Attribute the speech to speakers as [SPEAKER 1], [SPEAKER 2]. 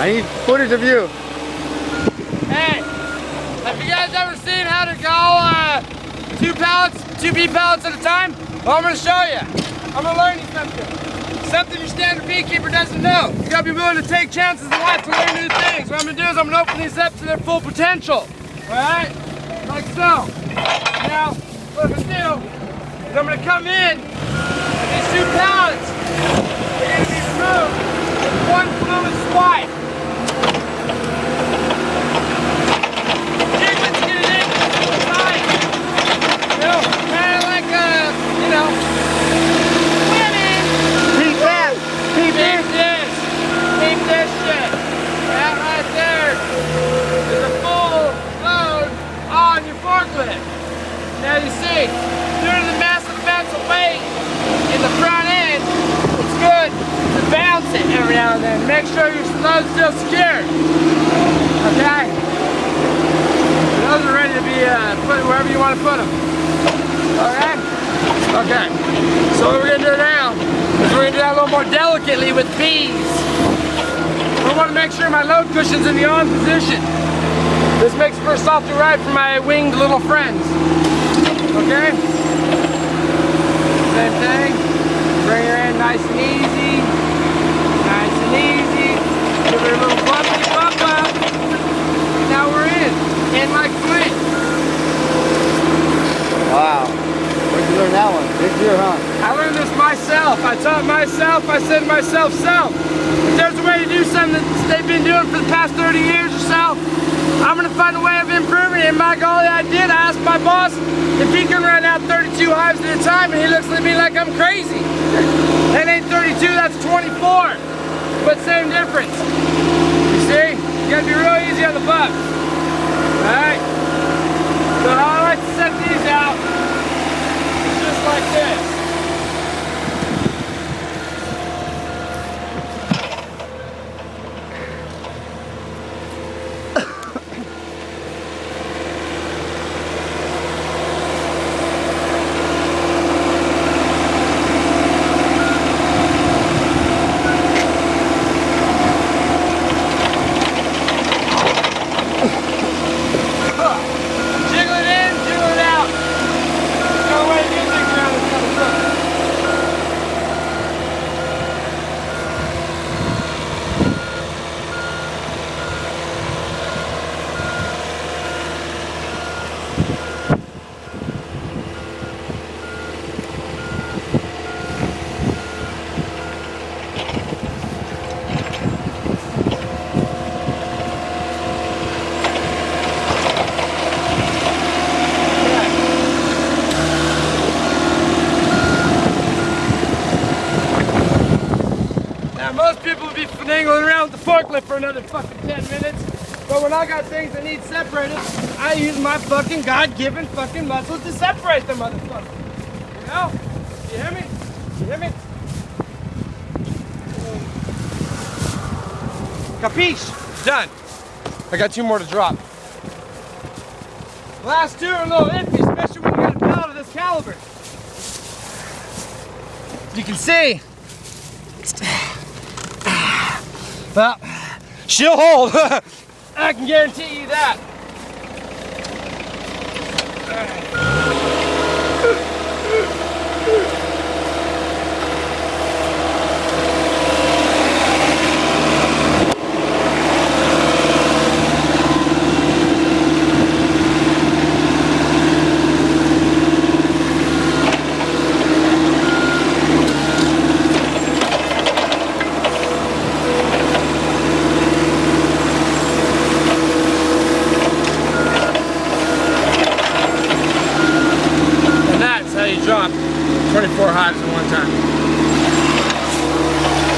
[SPEAKER 1] I need footage of you.
[SPEAKER 2] Hey, have you guys ever seen how to go 2 pallets, 2 beef pallets at a time? Well, I'm gonna show you. I'm gonna learn you something. Something your standard beekeeper doesn't know. You gotta be willing to take chances in life to learn new things. What I'm gonna do is I'm gonna open these up to their full potential. All right? Like so. Now, what I'm gonna do is I'm gonna come in and these 2 pallets are gonna be removed with 1 fluid swipe. Jigglet's getting in inside. You know, kind of like you know, women.
[SPEAKER 1] Keep that. Keep
[SPEAKER 2] Keep
[SPEAKER 1] this.
[SPEAKER 2] Keep this shit. That right there is a full load on your forklift. Now you see, due to the massive amounts of weight in the front end, it's good to bounce it every now and then. Make sure your load's still secure. Okay? Those are ready to be put wherever you want to put them. Alright? Okay. So what we're going to do now is we're going to do that a little more delicately with bees. We want to make sure my load cushion's in the on position. This makes for a softer ride for my winged little friends. Okay? Same thing. Bring her in nice and easy. Nice and easy. Give her a little bumpy bump up. Now we're in like flint.
[SPEAKER 1] Wow. Where'd you learn that one? Big deer, huh?
[SPEAKER 2] I learned this myself. I taught myself. I said to myself, if there's a way to do something that they've been doing for the past 30 years or so, I'm going to find a way of improving it. And by golly, I did. I asked my boss if he can run out 32 hives at a time, and he looks at me like I'm crazy. That ain't 32, that's 24. But same difference. You see? You got to be real easy on the bucks. Alright? So how I like to set these out is just like this. Most people would be finagling around with the forklift for another fucking 10 minutes. But when I got things that need separated, I use my fucking God-given fucking muscles to separate them motherfuckers. You know? You hear me? You hear me? Capiche? Done. I got 2 more to drop. The last 2 are a little iffy, especially when you got a pallet of this caliber. You can see. Well, she'll hold. I can guarantee you that. All right. Drop 24 hives in one time.